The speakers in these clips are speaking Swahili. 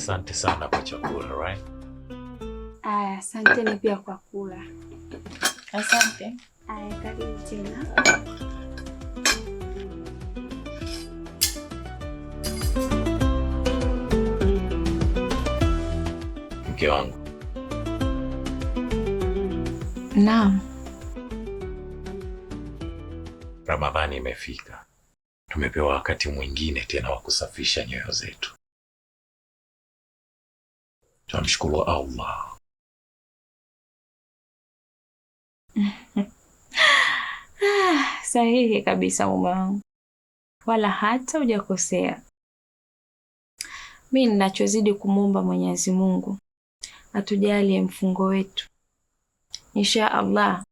Asante sana kwa chakula, right? Asanteni pia kwa kula. Asante. Karibu tena. Mke wangu. Naam. Ramadhani imefika. Tumepewa wakati mwingine tena wa kusafisha nyoyo zetu. Tunamshukuru Allah. Sahihi kabisa mume wangu, wala hata hujakosea. Mimi ninachozidi kumwomba Mwenyezi Mungu atujalie mfungo wetu, insha Allah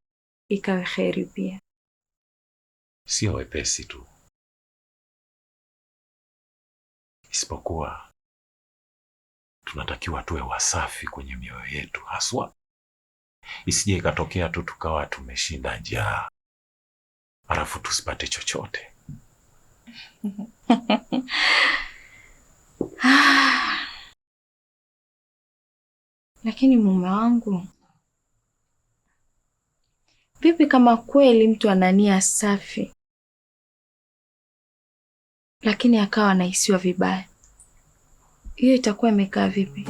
ikawe kheri pia. Sio wepesi tu, isipokuwa tunatakiwa tuwe wasafi kwenye mioyo yetu haswa. Isije ikatokea tu tukawa tumeshinda njaa alafu tusipate chochote. Lakini mume wangu, vipi kama kweli mtu ana nia safi lakini akawa anahisiwa vibaya? Hiyo itakuwa imekaa vipi?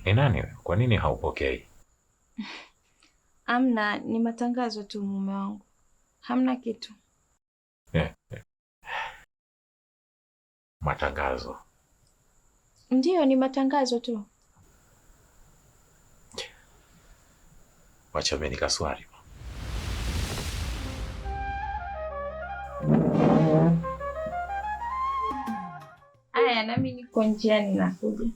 Ni nani wewe? Kwa nini haupokei? Amna, ni matangazo tu mume wangu, hamna kitu. Matangazo? Ndiyo, ni matangazo tu. Wacha mimi nikaswali. Aya, nami niko njiani nakuja.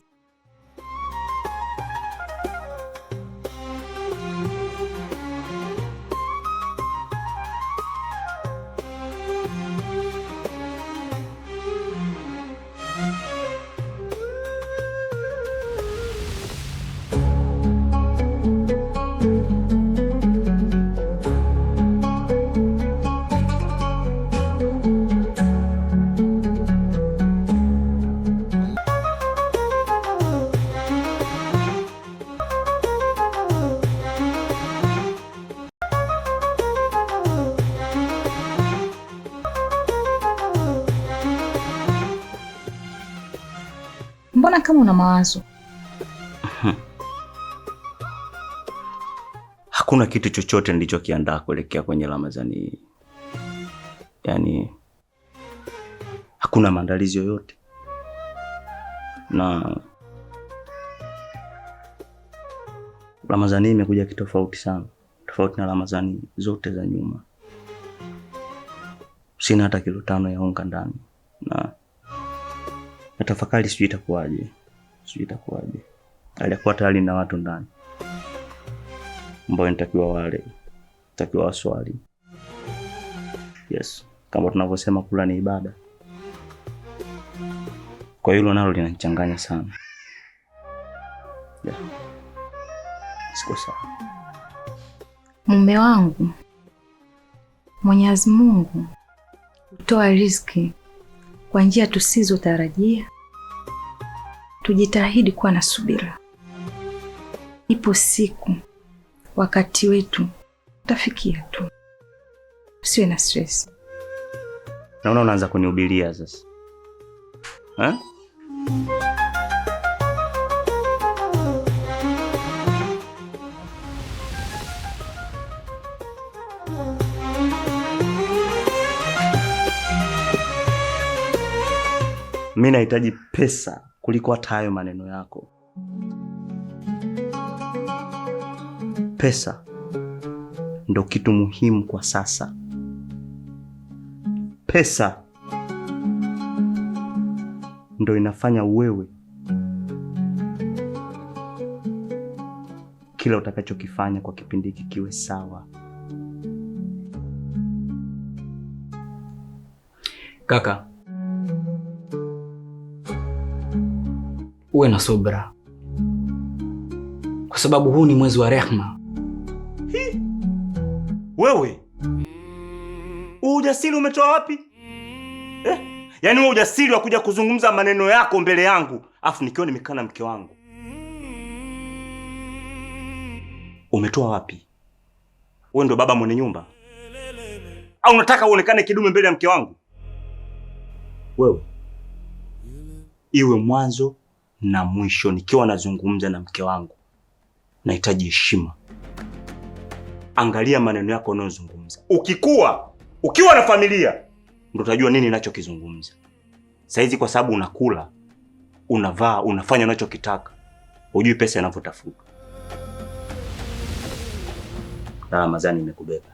Mbona kama una mawazo? Hakuna kitu chochote nilichokiandaa kuelekea kwenye Ramadhani hii. Yaani hakuna maandalizi yoyote. Na Ramadhani hii imekuja kitofauti sana. Tofauti na Ramadhani zote za nyuma. Sina hata kilo 5 ya unga ndani. Na natafakari sijui itakuwaje. Alikuwa tayari na watu ndani ambao nitakiwa waswali. Yes, kama tunavyosema kula ni ibada. Kwa hilo nalo linanichanganya sana. Yeah. Siko sawa. Mume wangu, Mwenyezi Mungu hutoa riziki kwa njia tusizotarajia. Tujitahidi kuwa na subira. Ipo siku wakati wetu utafikia tu. Usiwe na stress. Naona unaanza kunihubiria sasa. Mimi nahitaji pesa kuliko hata hayo maneno yako. Pesa ndo kitu muhimu kwa sasa. Pesa ndo inafanya wewe kila utakachokifanya kwa kipindi hiki kiwe sawa. Kaka, uwe na subra, kwa sababu huu ni mwezi wa rehema. Wewe ujasiri umetoa wapi? Yaani wewe ujasiri wa kuja kuzungumza maneno yako mbele yangu afu nikiwa nimekaa na mke wangu, umetoa wapi? Wewe ndo baba mwenye nyumba au unataka uonekane kidume mbele ya mke wangu? Wewe, iwe mwanzo na mwisho nikiwa nazungumza na mke wangu nahitaji heshima. Angalia maneno yako unayozungumza. Ukiwa na familia ndo utajua nini ninachokizungumza. Saizi kwa sababu unakula, unavaa, unafanya unachokitaka, hujui pesa inavyotafuta. Ramadhani imekubeba.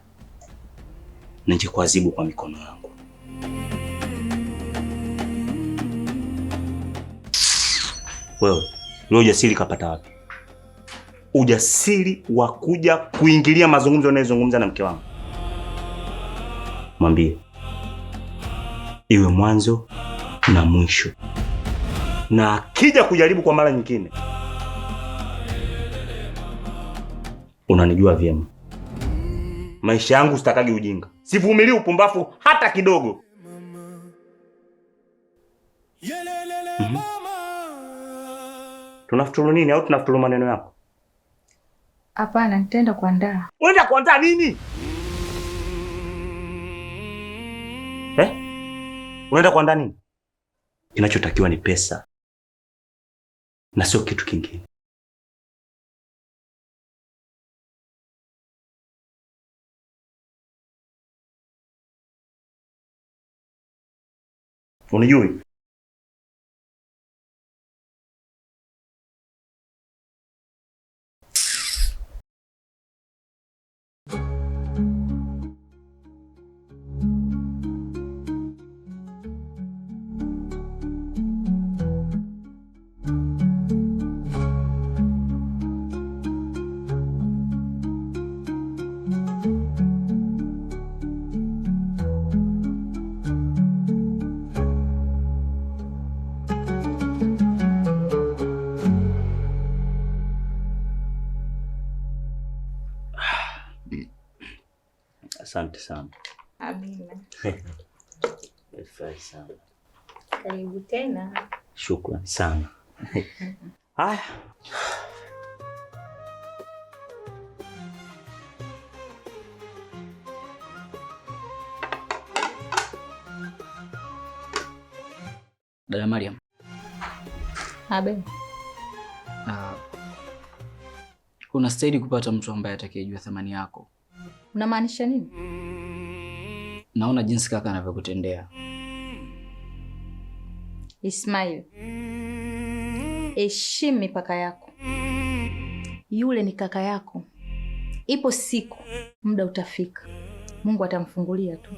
Nije kuadhibu kwa mikono yangu. Wewe, leo ujasiri kapata wapi? Ujasiri wa kuja kuingilia mazungumzo unayozungumza na mke wangu. Mwambie iwe mwanzo na mwisho, na akija kujaribu kwa mara nyingine, unanijua vyema. Maisha yangu sitakagi ujinga, sivumilii upumbavu hata kidogo. Tunafuturu nini au tunafuturu maneno yako? Hapana, nitaenda kuandaa. Unaenda kuandaa nini? Unaenda kuandaa nini? Kinachotakiwa ni pesa na sio kitu kingine. Unijui? Asante sana. Amina. Efai sana. Karibu tena. Shukrani sana. Haya. Dada Mariam. Abe. Unastahili kupata mtu ambaye atakayejua thamani yako. Unamaanisha nini? Naona jinsi kaka anavyokutendea. Ismail, heshimu mipaka yako. Yule ni kaka yako. Ipo siku muda utafika, Mungu atamfungulia tu.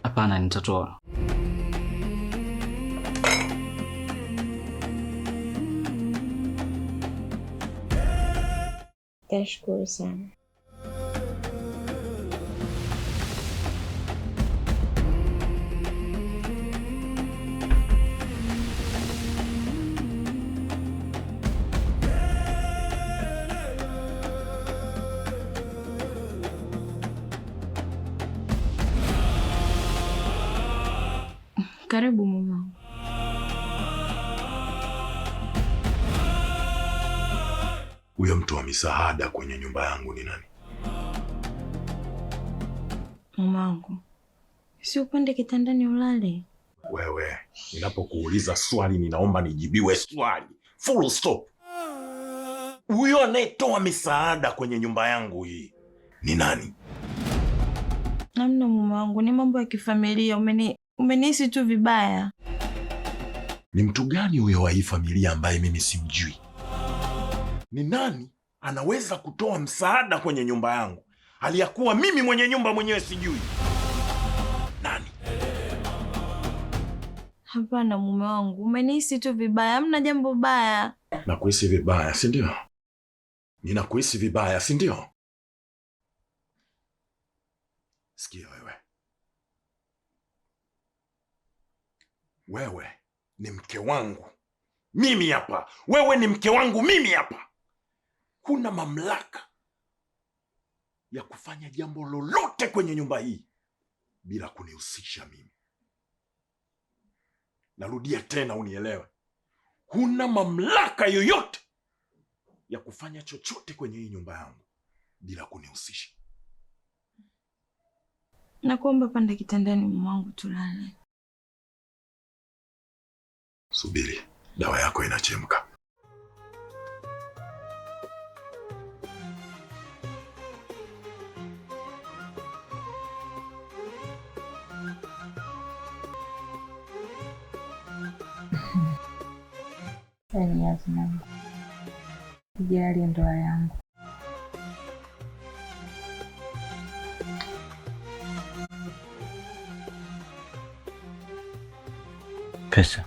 Hapana, nitatoa. Tashukuru sana. Karibu mama. Huyo mtu wa misaada kwenye nyumba yangu ni nani? Mamangu, si upande kitandani ulale. Wewe, ninapokuuliza swali ninaomba nijibiwe swali. Full stop. Huyo anayetoa misaada kwenye nyumba yangu hii ni nani? Hamna mamangu, ni mambo ya kifamilia. Umenihisi tu vibaya. Ni mtu gani huyo wa hii familia ambaye mimi simjui? Ni nani anaweza kutoa msaada kwenye nyumba yangu hali ya kuwa mimi mwenye nyumba mwenyewe sijui nani? Hapana mume wangu, umenihisi tu vibaya, hamna jambo baya. Nakuhisi vibaya, si ndio? Ninakuhisi vibaya, si ndio? Sikia wewe ni mke wangu mimi hapa, wewe ni mke wangu mimi hapa. Huna mamlaka ya kufanya jambo lolote kwenye nyumba hii bila kunihusisha mimi. Narudia tena unielewe, huna mamlaka yoyote ya kufanya chochote kwenye hii nyumba yangu bila kunihusisha. Nakuomba panda kitandani mume wangu, tulale. Subiri, dawa yako inachemka. Mwenyezi Mungu, ijalie ndoa yangu. Pesa